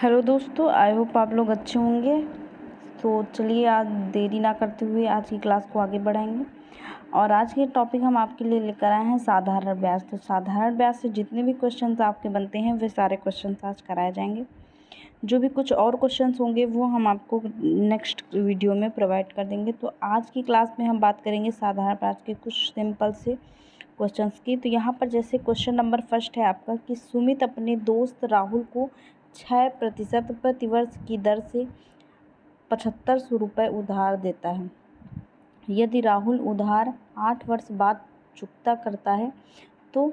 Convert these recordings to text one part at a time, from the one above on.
Hello दोस्तों, I hope आप लोग अच्छे होंगे। तो चलिए आज देरी ना करते हुए आज की क्लास को आगे बढ़ाएंगे। और आज के टॉपिक हम आपके लिए लेकर आए हैं साधारण ब्याज। तो साधारण ब्याज से जितने भी क्वेश्चंस आपके बनते हैं वे सारे क्वेश्चंस आज कराए जाएंगे। जो भी कुछ और क्वेश्चंस होंगे वो हम आपको नेक्स्ट वीडियो में प्रोवाइड कर देंगे। तो आज की क्लास में हम बात करेंगे साधारण ब्याज के कुछ सिंपल से क्वेश्चंस की। तो यहाँ पर जैसे क्वेश्चन नंबर फर्स्ट है आपका कि सुमित अपने दोस्त राहुल को 6% प्रतिवर्ष की दर से 7500 रुपये उधार देता है। यदि राहुल उधार 8 वर्ष बाद चुकता करता है तो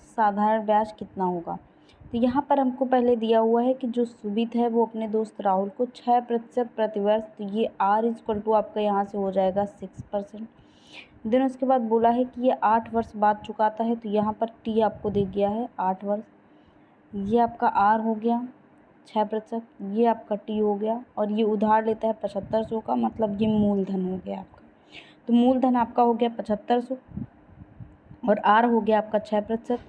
साधारण ब्याज कितना होगा। तो यहाँ पर हमको पहले दिया हुआ है कि जो सुमित है वो अपने दोस्त राहुल को 6% प्रतिवर्ष, तो ये R इक्वल टू आपका यहाँ से हो जाएगा 6%। देन उसके बाद बोला है कि ये 8 वर्ष बाद चुकाता है, तो यहाँ पर T आपको दे गया है 8 वर्ष। ये आपका R हो गया 6%, ये आपका T हो गया, और ये उधार लेता है 7500 का, मतलब ये मूलधन हो गया आपका। तो मूलधन आपका हो गया 7500 और R हो गया आपका 6%,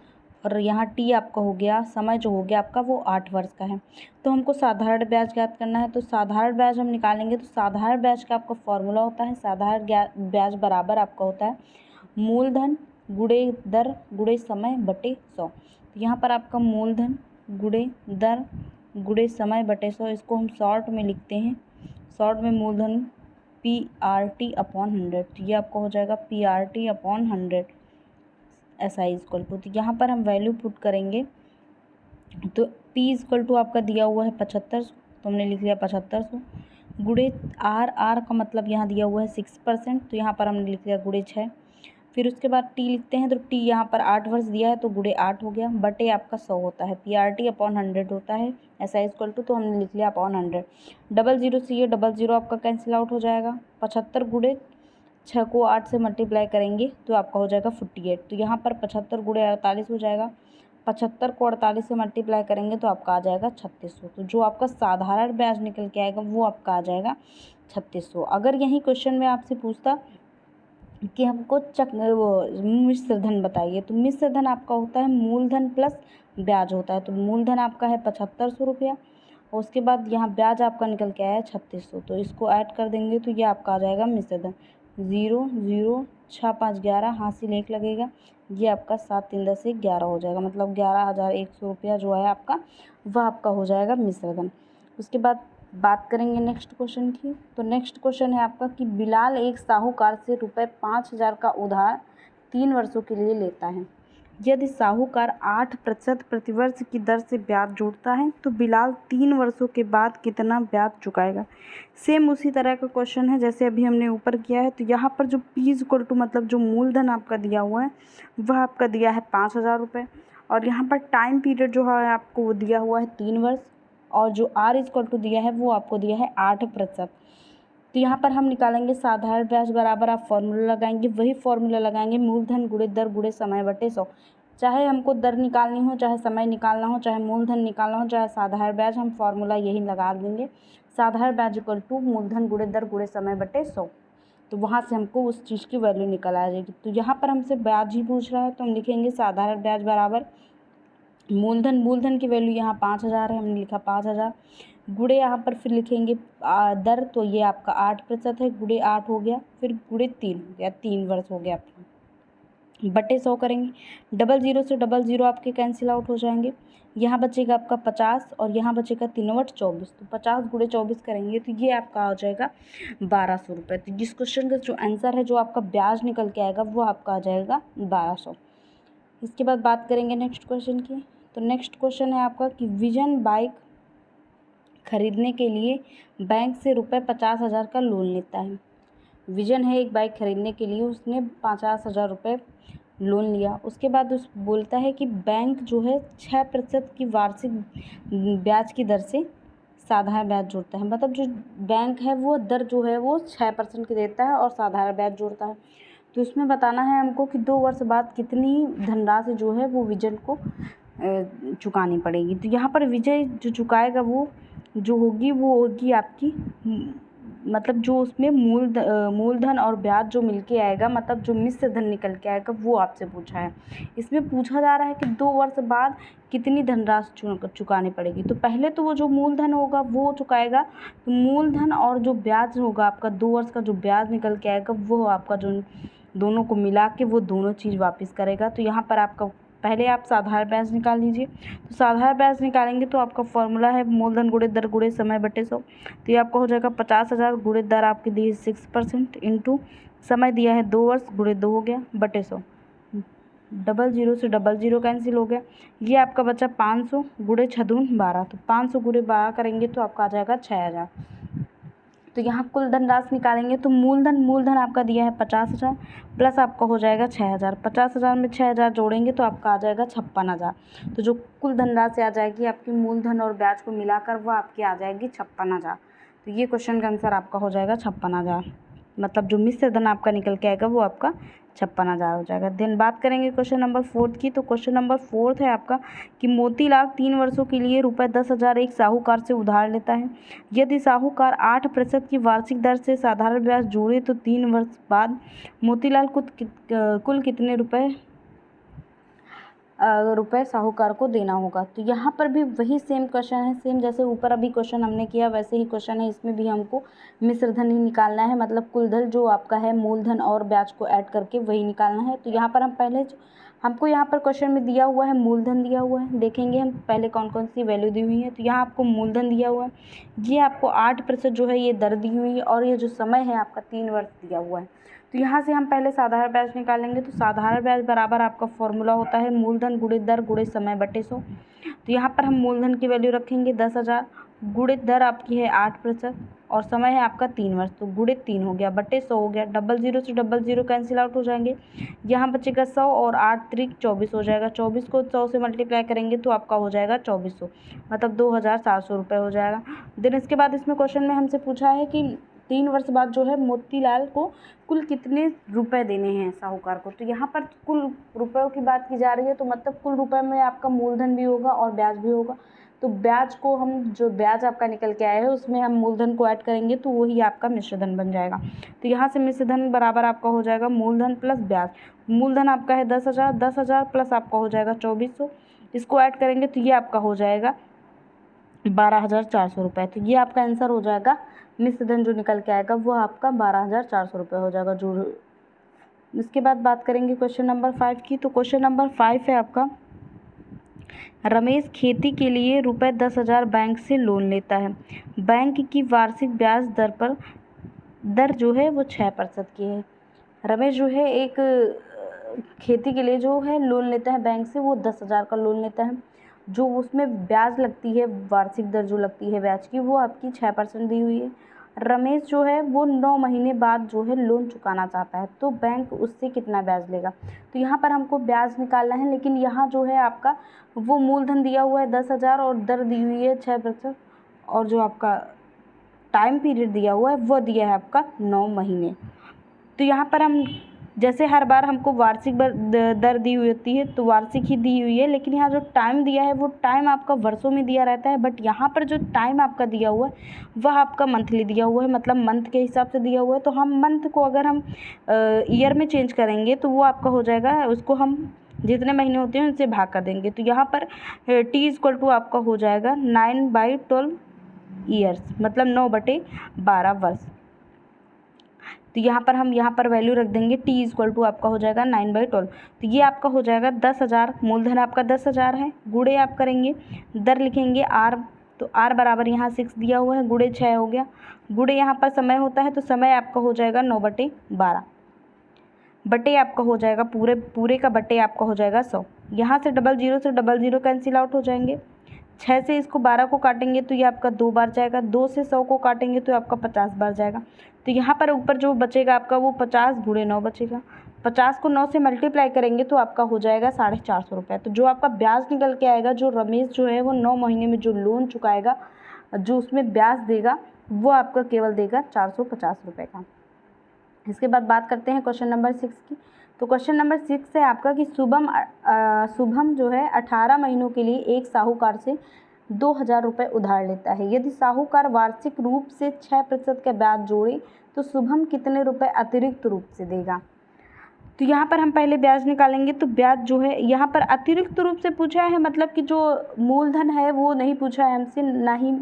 और यहाँ T आपका हो गया समय जो हो गया आपका वो 8 वर्ष का है। तो हमको साधारण ब्याज ज्ञात करना है। तो साधारण ब्याज हम निकालेंगे तो साधारण ब्याज का आपका फॉर्मूला होता है, साधारण ब्याज बराबर आपका होता है मूलधन गुणे दर गुणे समय बटे 100। तो यहाँ पर आपका मूलधन गुणे दर गुणे समय बटे 100, इसको हम शॉर्ट में लिखते हैं। शॉर्ट में मूलधन PRT अपॉन 100, तो ये आपका हो जाएगा PRT upon 100 SI equal to. तो यहाँ पर हम वैल्यू पुट करेंगे तो P इक्वल टू आपका दिया हुआ है 7500, तो हमने लिख लिया 7500 गुणे R का मतलब यहाँ दिया हुआ है 6%, तो यहाँ पर हमने लिख लिया गुणे 6। फिर उसके बाद T लिखते हैं तो T यहाँ पर 8 वर्ष दिया है तो गुणे 8 हो गया, बटे आपका 100 होता है, PRT अपॉन 100 होता है SI इक्वल टू, तो हमने लिख लिया अपॉन 100। 00 से ये 00 आपका कैंसिल आउट हो जाएगा। 75 गुणे 6 को 8 से मल्टीप्लाई करेंगे तो आपका हो जाएगा 48। तो यहाँ पर 75 गुणे 48 हो जाएगा। 75 को 48 से मल्टीप्लाई करेंगे तो आपका आ जाएगा 3600। तो जो आपका साधारण ब्याज निकल के आएगा वो आपका आ जाएगा 3600। अगर यही क्वेश्चन में आपसे पूछता कि हमको वो मिश्र धन बताइए, तो मिश्र धन आपका होता है मूलधन प्लस ब्याज होता है। तो मूलधन आपका है 7500 रुपया, और उसके बाद यहाँ ब्याज आपका निकल के आया है 3600, तो इसको ऐड कर देंगे तो ये आपका आ जाएगा मिश्र धन। 0 0 6 5 11 हासिल 1 लगेगा, ये आपका 7 3 10 1 11 हो जाएगा, मतलब 11100 रुपया जो है आपका वह आपका हो जाएगा मिश्र धन। उसके बाद बात करेंगे नेक्स्ट क्वेश्चन की। तो नेक्स्ट क्वेश्चन है आपका कि बिलाल एक साहूकार से रुपये 5000 का उधार 3 वर्षों के लिए लेता है। यदि साहूकार 8% प्रतिवर्ष की दर से ब्याज जोड़ता है तो बिलाल 3 वर्षों के बाद कितना ब्याज चुकाएगा। सेम उसी तरह का क्वेश्चन है जैसे अभी हमने ऊपर किया है। तो यहाँ पर जो P इक्वल टू मतलब जो मूलधन आपका दिया हुआ है वह आपका दिया है 5000 रुपये, और यहाँ पर टाइम पीरियड जो है आपको वो दिया हुआ है 3 वर्ष, और जो R इक्वल टू दिया है वो आपको दिया है 8%। तो यहाँ पर हम निकालेंगे साधारण ब्याज बराबर, आप फॉर्मूला लगाएंगे, वही फॉर्मूला लगाएंगे मूलधन गुणे दर गुणे समय बटे 100। चाहे हमको दर निकालनी हो, चाहे समय निकालना हो, चाहे मूलधन निकालना हो, चाहे साधारण ब्याज, हम फॉर्मूला यही लगा देंगे, साधारण ब्याज इक्वल टू मूलधन गुणे दर गुणे समय बटे 100। तो वहाँ से हमको उस चीज़ की वैल्यू निकल आ जाएगी। तो यहाँ पर हमसे ब्याज ही पूछ रहा है तो हम लिखेंगे साधारण ब्याज बराबर मूलधन की वैल्यू यहाँ 5000 है, हमने लिखा 5000 गुणे यहाँ पर फिर लिखेंगे दर, तो ये आपका 8% है, गुणे 8 हो गया, फिर गुणे 3 हो गया, 3 वर्ष हो गया आपका, बटे 100 करेंगे। 00 से 00 आपके कैंसिल आउट हो जाएंगे। यहाँ बचेगा आपका 50 और यहाँ बचेगा 3 वट 24, तो 50 गुणे 24 करेंगे तो ये आपका आ जाएगा 1200 रुपये। तो जिस क्वेश्चन का जो आंसर है, जो आपका ब्याज निकल के आएगा वो आपका आ जाएगा 1200। इसके बाद बात करेंगे नेक्स्ट क्वेश्चन की। तो नेक्स्ट क्वेश्चन है आपका कि विजन बाइक खरीदने के लिए बैंक से रुपये 50,000 का लोन लेता है। विजन है एक बाइक खरीदने के लिए, उसने 50,000 रुपये लोन लिया। उसके बाद उस बोलता है कि बैंक जो है 6% की वार्षिक ब्याज की दर से साधारण ब्याज जोड़ता है। मतलब जो बैंक है वो दर जो है वो 6% की देता है और साधारण ब्याज जोड़ता है। तो इसमें बताना है हमको कि 2 वर्ष बाद कितनी धनराशि जो है वो विजन को चुकानी पड़ेगी। तो यहाँ पर विजय जो चुकाएगा वो जो होगी वो होगी आपकी मतलब जो उसमें मूलधन और ब्याज जो मिलके आएगा, मतलब जो मिश्र धन निकल के आएगा, वो आपसे पूछा है। इसमें पूछा जा रहा है कि 2 वर्ष बाद कितनी धनराशि चुकानी पड़ेगी। तो पहले तो वो जो मूलधन होगा वो चुकाएगा, तो मूलधन और जो ब्याज होगा आपका 2 वर्ष का जो ब्याज निकल के आएगा, वो आपका जो दोनों को मिला के वो दोनों चीज़ वापस करेगा। तो यहाँ पर आपका पहले आप साधारण ब्याज निकाल लीजिए। तो साधारण ब्याज निकालेंगे तो आपका फॉर्मूला है मूलधन गुणे दर गुणे समय बटे 100। तो ये आपका हो जाएगा 50,000 गुणे दर आपकी दी है 6% इंटू समय दिया है 2 वर्ष गुणे 2 हो गया बटे 100। 00 से 00 कैंसिल हो गया। ये आपका बचा 500 गुणे 6 दून 12। तो 500 गुणे 12 करेंगे तो आपका आ जाएगा 6,000। तो यहाँ कुल धनराशि निकालेंगे तो मूलधन आपका दिया है 50,000 प्लस आपका हो जाएगा 6,000। 50,000 में 6,000 जोड़ेंगे तो आपका आ जाएगा 56,000। तो जो कुल धनराशि आ जाएगी आपकी मूलधन और ब्याज को मिलाकर वो आपकी आ जाएगी 56,000। तो ये क्वेश्चन का आंसर आपका हो जाएगा 56,000। मतलब जो मिश्र धन आपका निकल के आएगा वो आपका 56,000 हो जाएगा। देन बात करेंगे क्वेश्चन नंबर 4 की। तो क्वेश्चन नंबर 4 है आपका कि मोतीलाल 3 वर्षों के लिए रुपये 10,000 एक साहूकार से उधार लेता है। यदि साहूकार 8% की वार्षिक दर से साधारण ब्याज जोड़े तो 3 वर्ष बाद मोतीलाल को कुल कितने रुपए साहूकार को देना होगा। तो यहाँ पर भी वही सेम क्वेश्चन है, सेम जैसे ऊपर अभी क्वेश्चन हमने किया वैसे ही क्वेश्चन है। इसमें भी हमको मिश्र धन ही निकालना है, मतलब कुल धन जो आपका है मूलधन और ब्याज को ऐड करके वही निकालना है। तो यहाँ पर हम पहले हमको यहाँ पर क्वेश्चन में दिया हुआ है मूलधन दिया हुआ है, देखेंगे हम पहले कौन कौन सी वैल्यू दी हुई है। तो यहाँ आपको मूलधन दिया हुआ है, ये आपको 8% जो है ये दर दी हुई है, और ये जो समय है आपका 3 वर्ष दिया हुआ है। तो यहाँ से हम पहले साधारण ब्याज निकालेंगे। तो साधारण ब्याज बराबर आपका फॉर्मूला होता है मूलधन गुणे दर गुणे समय बटे 100। तो यहाँ पर हम मूलधन की वैल्यू रखेंगे 10,000, गुणे दर आपकी है 8% और समय है आपका 3 वर्ष। तो गुणे 3 हो गया बटे 100 हो गया। 00 से 00 कैंसिल आउट हो जाएंगे। यहाँ बचेगा 100 और 8 त्रिक 24 हो जाएगा। 24 को 100 से मल्टीप्लाई करेंगे तो आपका हो जाएगा 2400, मतलब 2,400 रुपये हो जाएगा। देन इसके बाद इसमें क्वेश्चन में हमसे पूछा है कि 3 वर्ष बाद जो है मोतीलाल को कुल कितने रुपए देने हैं साहूकार को। तो यहाँ पर कुल रुपयों की बात की जा रही है, तो मतलब कुल रुपए में आपका मूलधन भी होगा और ब्याज भी होगा। तो ब्याज को हम जो ब्याज आपका निकल के आया है उसमें हम मूलधन को ऐड करेंगे तो वही आपका मिश्र धन बन जाएगा। तो यहाँ से मिश्र धन बराबर आपका हो जाएगा मूलधन प्लस ब्याज। मूलधन आपका है 10,000, 10,000 प्लस आपका हो जाएगा 2,400, इसको ऐड करेंगे तो ये आपका हो जाएगा 12,400 रुपये। तो ये आपका आंसर हो जाएगा, मिश्र धन जो निकल के आएगा वो आपका 12,400 रुपये हो जाएगा। जो इसके बाद बात करेंगे क्वेश्चन नंबर 5 की। तो क्वेश्चन नंबर 5 है आपका, रमेश खेती के लिए रुपये 10,000 बैंक से लोन लेता है। बैंक की वार्षिक ब्याज दर जो है वो 6% की है। रमेश जो है एक खेती के लिए जो है लोन लेता है बैंक से, वो 10,000 का लोन लेता है। जो उसमें ब्याज लगती है, वार्षिक दर जो लगती है ब्याज की, वो आपकी 6% दी हुई है। रमेश जो है वो 9 महीने बाद जो है लोन चुकाना चाहता है, तो बैंक उससे कितना ब्याज लेगा। तो यहाँ पर हमको ब्याज निकालना है, लेकिन यहाँ जो है आपका वो मूलधन दिया हुआ है 10,000 और दर दी हुई है 6%, और जो आपका टाइम पीरियड दिया हुआ है वो दिया है आपका 9 महीने। तो यहाँ पर हम जैसे हर बार हमको वार्षिक दर दी हुई होती है तो वार्षिक ही दी हुई है, लेकिन यहाँ जो टाइम दिया है वो टाइम आपका वर्षों में दिया रहता है, बट यहाँ पर जो टाइम आपका दिया हुआ है वह आपका मंथली दिया हुआ है, मतलब मंथ के हिसाब से दिया हुआ है। तो हम मंथ को अगर हम ईयर में चेंज करेंगे तो वो आपका हो जाएगा, उसको हम जितने महीने होते हैं उनसे भाग कर देंगे। तो यहाँ पर T= आपका हो जाएगा 9/12 ईयर्स, मतलब 9/12 वर्ष। तो यहाँ पर हम वैल्यू रख देंगे T= आपका हो जाएगा 9/12। तो ये आपका हो जाएगा 10,000, मूलधन आपका 10,000 है, गुणे आप करेंगे दर लिखेंगे R, तो R बराबर यहाँ 6 दिया हुआ है, गुणे 6 हो गया, गुणे यहाँ पर समय होता है तो समय आपका हो जाएगा 9/12, बटे आपका हो जाएगा पूरे का बटे आपका हो जाएगा 100। यहाँ से 00 से 00 कैंसिल आउट हो जाएंगे। 6 से इसको 12 को काटेंगे तो ये आपका 2 बार जाएगा। 2 से 100 को काटेंगे तो आपका 50 बार जाएगा। तो यहाँ पर ऊपर जो बचेगा आपका वो 50 गुणे 9 बचेगा। 50 को 9 से मल्टीप्लाई करेंगे तो आपका हो जाएगा 450 रुपये। तो जो आपका ब्याज निकल के आएगा, जो रमेश जो है वो 9 महीने में जो लोन चुकाएगा, जो उसमें ब्याज देगा वो आपका केवल देगा 450 रुपये का। इसके बाद बात करते हैं क्वेश्चन नंबर 6 की। तो क्वेश्चन नंबर 6 है आपका कि शुभम जो है 18 महीनों के लिए एक साहूकार से 2000 रुपये उधार लेता है। यदि साहूकार वार्षिक रूप से 6% का ब्याज जोड़े तो शुभम कितने रुपए अतिरिक्त रूप से देगा। तो यहाँ पर हम पहले ब्याज निकालेंगे। तो ब्याज जो है यहाँ पर अतिरिक्त रूप से पूछा है, मतलब कि जो मूलधन है वो नहीं पूछा है हमसे, ना ही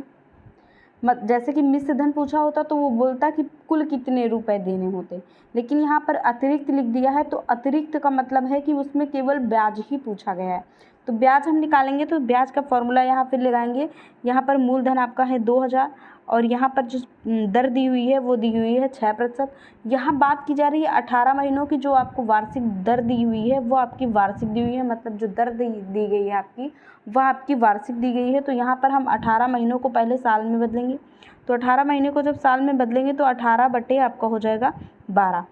जैसे कि मिश्र धन पूछा होता तो वो बोलता कि कुल कितने रुपए देने होते, लेकिन यहाँ पर अतिरिक्त लिख दिया है। तो अतिरिक्त का मतलब है कि उसमें केवल ब्याज ही पूछा गया है। तो ब्याज हम निकालेंगे तो ब्याज का फॉर्मूला यहाँ फिर लगाएंगे। यहाँ पर मूलधन आपका है 2000 और यहाँ पर जो दर दी हुई है वो दी हुई है 6%। यहाँ बात की जा रही है 18 महीनों की, जो आपको वार्षिक दर दी हुई है वो आपकी वार्षिक दी हुई है, मतलब जो दर दी गई है आपकी वह आपकी वार्षिक दी गई है। तो यहाँ पर हम 18 महीनों को पहले साल में बदलेंगे। तो 18 महीने को जब साल में बदलेंगे तो 18 बटे आपका हो जाएगा 12।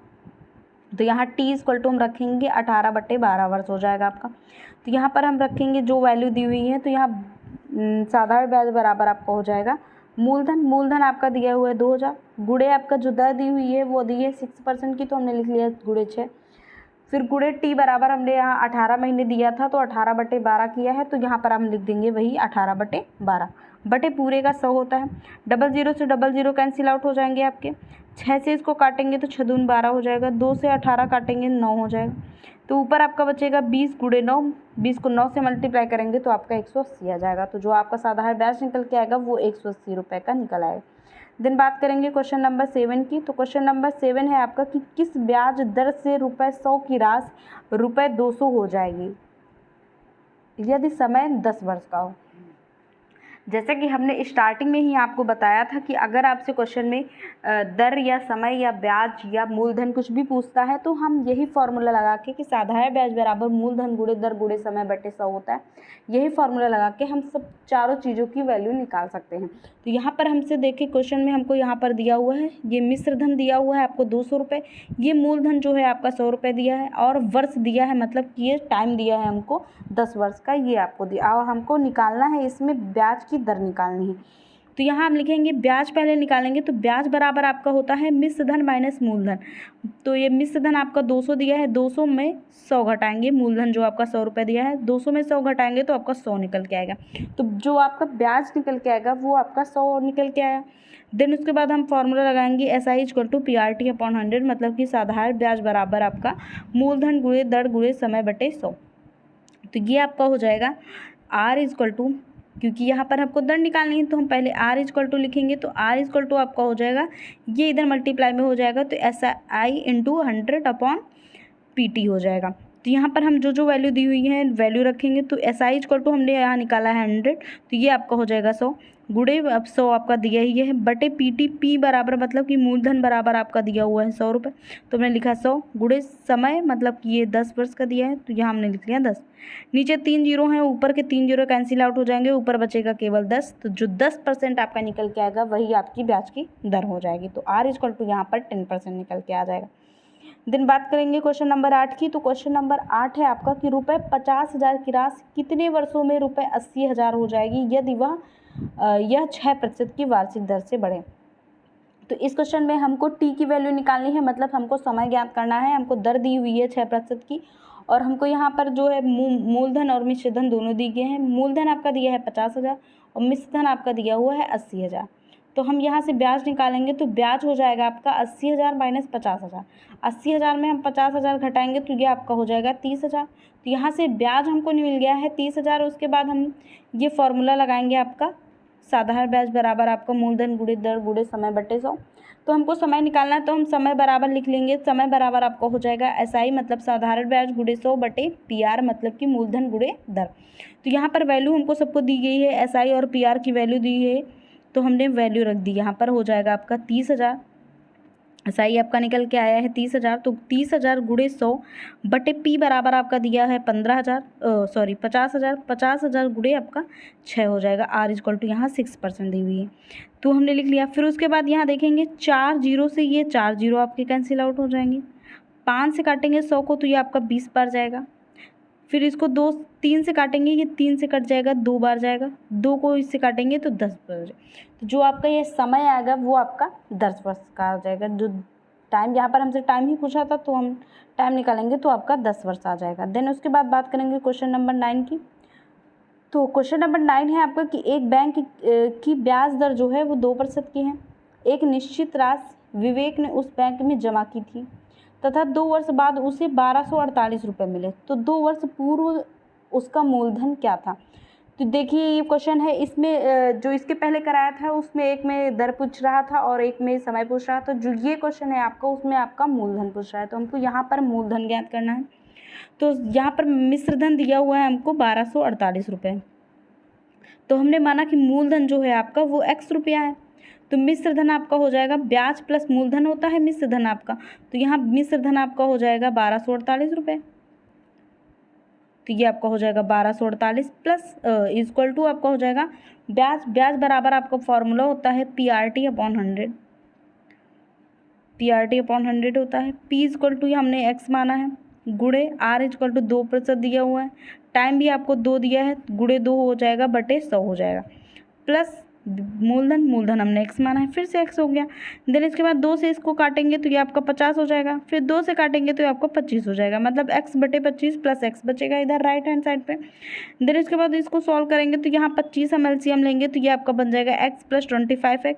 तो यहाँ टी इक्वल टू हम रखेंगे 18 बटे 12 वर्ष हो जाएगा आपका। तो यहाँ पर हम रखेंगे जो वैल्यू दी हुई है। तो यहाँ साधारण ब्याज बराबर आपका हो जाएगा मूलधन आपका दिया हुआ है 2000, गुणे आपका जो दर दी हुई है वो दी है 6% की, तो हमने लिख लिया गुणे 6। फिर गुणे टी बराबर हमने यहाँ 18 महीने दिया था तो 18 बटे 12 किया है। तो यहाँ पर हम लिख देंगे वही 18 बटे 12 बटे पूरे का 100 होता है। 00 से 00 कैंसिल आउट हो जाएंगे आपके। 6 से इसको काटेंगे तो 6 दूनी 12 हो जाएगा। 2 से 18 काटेंगे 9 हो जाएगा। तो ऊपर आपका बचेगा 20 गुणे 9, 20 को 9 से मल्टीप्लाई करेंगे तो आपका 180 आ जाएगा। तो जो आपका साधारण ब्याज निकल के आएगा वो 180 रुपये का निकल आएगा। देन बात करेंगे क्वेश्चन नंबर 7 की। तो क्वेश्चन नंबर 7 है आपका कि किस ब्याज दर से ₹100 की राशि ₹200 हो जाएगी यदि समय 10 वर्ष का हो। जैसे कि हमने स्टार्टिंग में ही आपको बताया था कि अगर आपसे क्वेश्चन में दर या समय या ब्याज या मूलधन कुछ भी पूछता है तो हम यही फार्मूला लगा के कि साधारण ब्याज बराबर मूलधन गुणे दर गुणे समय बटे 100 होता है, यही फार्मूला लगा के हम सब चारों चीज़ों की वैल्यू निकाल सकते हैं। तो यहाँ पर हमसे देखिए क्वेश्चन में हमको यहाँ पर दिया हुआ है, ये मिश्र धन दिया हुआ है आपको 200 रुपये, ये मूलधन जो है आपका 100 रुपये दिया है और वर्ष दिया है, मतलब कि ये टाइम दिया है हमको 10 वर्ष का, ये आपको दिया और हमको निकालना है इसमें ब्याज की दर निकालनी है। तो यहाँ हम लिखेंगे ब्याज पहले निकालेंगे। तो ब्याज बराबर आपका होता है मिश्र धन माइनस मूलधन। तो ये मिश्र धन आपका 200 दिया है, 200 में 100 घटाएंगे, मूलधन जो आपका 100 रुपये दिया है 200 में 100 घटाएंगे तो आपका 100 निकल के आएगा। तो जो आपका ब्याज निकल के आएगा वो आपका 100 निकल के आया। देन उसके बाद हम फॉर्मूला लगाएंगे SI = PRT/100, मतलब कि साधारण ब्याज बराबर आपका मूलधन गुणे दर गुणे समय बटे 100। तो ये आपका हो जाएगा R = क्योंकि यहाँ पर आपको दर निकालनी है तो हम पहले R = लिखेंगे। तो R = आपका हो जाएगा, ये इधर मल्टीप्लाई में हो जाएगा तो SI × 100/PT हो जाएगा। तो यहाँ पर हम जो जो वैल्यू दी हुई है वैल्यू रखेंगे। तो SI = हमने यहाँ निकाला है 100, तो ये आपका हो जाएगा 100 गुणे अब 100 आपका दिया ही है बटे PT, P बराबर मतलब कि मूलधन बराबर आपका दिया हुआ है 100 रुपये, तो हमने लिखा 100 गुणे समय, मतलब कि ये 10 वर्ष का दिया है तो यहाँ हमने लिख लिया 10। नीचे 3 जीरो हैं, ऊपर के 3 जीरो कैंसिल आउट हो जाएंगे, ऊपर बचेगा केवल 10। तो जो 10% आपका निकल के आएगा वही आपकी ब्याज की दर हो जाएगी। तो R = यहाँ पर 10% निकल के आ जाएगा। देन बात करेंगे क्वेश्चन नंबर 8 की। तो क्वेश्चन नंबर 8 है आपका कि ₹50,000 की राशि कितने वर्षों में ₹80,000 हो जाएगी यदि यह 6% की वार्षिक दर से बढ़े। तो इस क्वेश्चन में हमको टी की वैल्यू निकालनी है, मतलब हमको समय ज्ञात करना है। हमको दर दी हुई है 6% की और हमको यहाँ पर जो है मूलधन और मिश्र धन दोनों दिए गए हैं। मूलधन आपका दिया है 50,000 और मिश्र धन आपका दिया हुआ है 80,000। तो हम यहाँ से ब्याज निकालेंगे तो ब्याज हो जाएगा आपका 80,000 माइनस 50,000। 80,000 में हम 50,000 घटाएंगे तो ये आपका हो जाएगा 30,000। तो यहाँ से ब्याज हमको मिल गया है 30,000। उसके बाद हम ये फार्मूला लगाएंगे आपका साधारण ब्याज बराबर आपका मूलधन गुणे दर गुणे समय बटे 100। तो हमको समय निकालना है तो हम समय बराबर लिख लेंगे। समय बराबर आपका हो जाएगा SI मतलब साधारण ब्याज गुणे 100 बटे PR मतलब कि मूलधन गुणे दर। तो यहाँ पर वैल्यू हमको सबको दी गई है, SI और PR की वैल्यू दी है तो हमने वैल्यू रख दी। यहाँ पर हो जाएगा आपका 30,000, SI आपका निकल के आया है 30,000। तो 30,000 गुणे 100 बटे P बराबर आपका दिया है 50,000 50,000 गुणे आपका 6 हो जाएगा। R = यहाँ 6% दी हुई है तो हमने लिख लिया। फिर उसके बाद यहाँ देखेंगे 4 जीरो से ये 4 जीरो आपके कैंसिल आउट हो जाएंगे। 5 से काटेंगे 100 को तो ये आपका 20 बार जाएगा। फिर इसको 3 से काटेंगे, ये 3 से कट जाएगा, 2 बार जाएगा। 2 को इससे काटेंगे तो 10 बार जाएगा। तो जो आपका ये समय आएगा वो आपका 10 वर्ष का आ जाएगा। जो टाइम यहाँ पर हमसे टाइम ही पूछा था तो हम टाइम निकालेंगे तो आपका 10 वर्ष आ जाएगा। देन उसके बाद बात करेंगे क्वेश्चन नंबर 9 की। तो क्वेश्चन नंबर 9 है आपका कि एक बैंक की ब्याज दर जो है वो 2% की है। एक निश्चित राशि विवेक ने उस बैंक में जमा की थी तथा 2 वर्ष बाद उसे 1248 रुपये मिले, तो 2 वर्ष पूर्व उसका मूलधन क्या था। तो देखिए ये क्वेश्चन है, इसमें जो इसके पहले कराया था उसमें एक में दर पूछ रहा था और एक में समय पूछ रहा था। जो ये क्वेश्चन है आपका उसमें आपका मूलधन पूछ रहा है, तो हमको यहाँ पर मूलधन ज्ञात करना है। तो यहाँ पर मिश्र धन दिया हुआ है हमको 1248 रुपये। तो हमने माना कि मूलधन जो है आपका वो x रुपया है, तो मिश्र धन आपका हो जाएगा ब्याज प्लस मूलधन होता है मिश्र धन आपका, तो यहाँ मिश्र धन आपका हो जाएगा 1248 रुपये। तो ये आपका हो जाएगा 1248 प्लस इक्वल टू आपका हो जाएगा ब्याज बराबर आपका फॉर्मूला होता है PRT/100, PRT/100 होता है। P इक्वल टू हमने x माना है, गुणे R इक्वल टू 2% दिया हुआ है, टाइम भी आपको 2 दिया है, गुणे 2 हो जाएगा बटे 100 हो जाएगा, प्लस मूलधन हमने x माना है, फिर से x हो गया। देन इसके बाद 2 से इसको काटेंगे तो ये आपका 50 हो जाएगा, फिर 2 से काटेंगे तो ये आपका 25 हो जाएगा, मतलब x बटे 25 प्लस x बचेगा इधर राइट हैंड साइड पे। देन इसके बाद इसको सॉल्व करेंगे तो यहाँ 25 हम LCM लेंगे तो ये आपका बन जाएगा x प्लस 25x,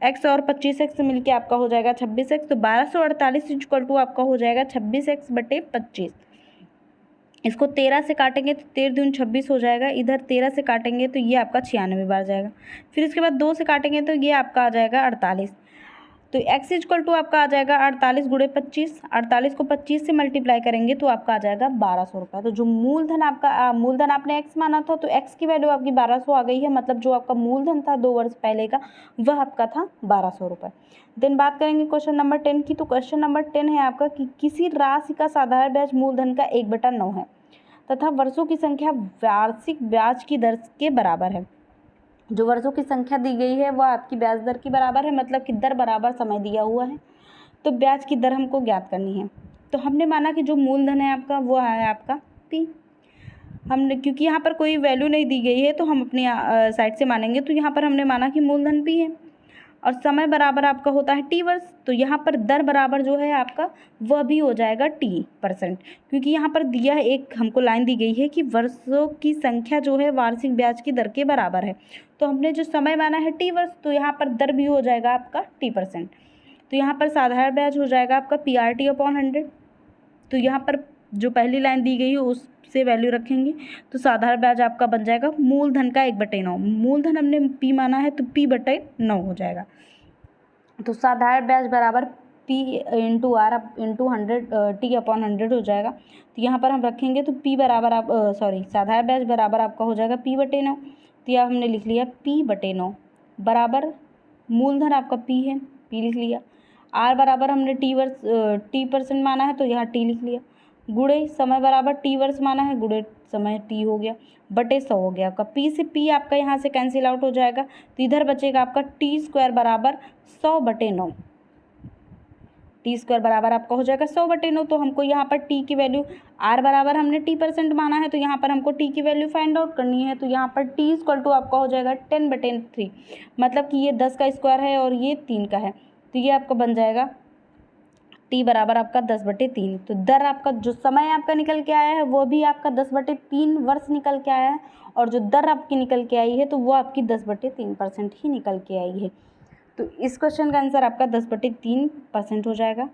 x और 25x मिलके आपका हो जाएगा 26x, तो 1248 इक्वल टू आपका हो जाएगा 26x बटे 25। इसको 13 से काटेंगे तो 13 दूनी 26 हो जाएगा, इधर 13 से काटेंगे तो ये आपका 96 बार जाएगा, फिर इसके बाद 2 से काटेंगे तो ये आपका आ जाएगा 48। तो x इक्वल टू आपका आ जाएगा 48 गुणे 25, 48 को 25 से मल्टीप्लाई करेंगे तो आपका आ जाएगा 1200 रुपये। तो जो मूलधन आपका मूलधन आपने x माना था तो x की वैल्यू आपकी 1200 आ गई है, मतलब जो आपका मूलधन था 2 वर्ष पहले का वह आपका था 1200 रुपये। देन बात करेंगे क्वेश्चन नंबर 10 की। तो क्वेश्चन नंबर 10 है आपका कि किसी राशि का साधारण ब्याज मूलधन का 1/9 है तथा वर्षों की संख्या वार्षिक ब्याज की दर के बराबर है। जो वर्षों की संख्या दी गई है वह आपकी ब्याज दर के बराबर है, मतलब कि दर बराबर समय दिया हुआ है, तो ब्याज की दर हमको ज्ञात करनी है। तो हमने माना कि जो मूलधन है आपका वो है आपका P। हमने क्योंकि यहाँ पर कोई वैल्यू नहीं दी गई है तो हम अपनी साइड से मानेंगे, तो यहाँ पर हमने माना कि मूलधन P है और समय बराबर आपका होता है T वर्ष, तो यहाँ पर दर बराबर जो है आपका वह भी हो जाएगा T%, क्योंकि यहाँ पर दिया है एक हमको लाइन दी गई है कि वर्षों की संख्या जो है वार्षिक ब्याज की दर के बराबर है, तो हमने जो समय माना है T वर्ष, तो यहाँ पर दर भी हो जाएगा आपका T%। तो यहाँ पर साधारण ब्याज हो जाएगा आपका PRT/100। तो यहाँ पर जो पहली लाइन दी गई है उससे वैल्यू रखेंगे तो साधारण ब्याज आपका बन जाएगा मूलधन का 1/9। मूलधन हमने P माना है तो P/9 हो जाएगा। तो साधारण ब्याज बराबर P into R into 100 T/100 हो जाएगा। तो यहाँ पर हम रखेंगे तो P बराबर साधारण ब्याज बराबर आपका हो जाएगा P/9। तो यह हमने लिख लिया P/9 बराबर मूलधन आपका P है, P लिख लिया। R बराबर हमने T% माना है तो यहाँ T लिख लिया, गुणे समय बराबर T वर्ष माना है, गुणे समय T हो गया बटे 100 हो गया आपका। P से P आपका यहाँ से कैंसिल आउट हो जाएगा, तो इधर बचेगा आपका T² बराबर 100/9। T² बराबर आपका हो जाएगा 100/9। तो हमको यहाँ पर T की वैल्यू R बराबर हमने T% माना है तो यहाँ पर हमको T की वैल्यू फाइंड आउट करनी है, तो यहाँ पर T इक्वल टू आपका हो जाएगा 10/3, मतलब कि ये 10 का स्क्वायर है और ये 3 का है, तो ये आपका बन जाएगा T बराबर आपका 10/3। तो दर आपका जो समय आपका निकल के आया है वो भी आपका 10/3 वर्ष निकल के आया है, और जो दर आपकी निकल के आई है तो वो आपकी 10/3% ही निकल के आई है। तो इस क्वेश्चन का आंसर आपका 10/3% हो जाएगा।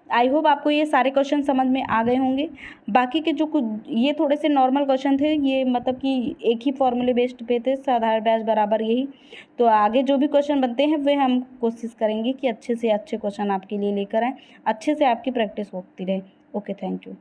आई होप आपको ये सारे क्वेश्चन समझ में आ गए होंगे। बाकी के जो कुछ ये थोड़े से नॉर्मल क्वेश्चन थे, ये मतलब कि एक ही फॉर्मूले बेस्ड पे थे, साधारण ब्याज बराबर यही। तो आगे जो भी क्वेश्चन बनते हैं वे हम कोशिश करेंगे कि अच्छे से अच्छे क्वेश्चन आपके लिए लेकर आएँ, अच्छे से आपकी प्रैक्टिस होती रहे। Okay, thank you.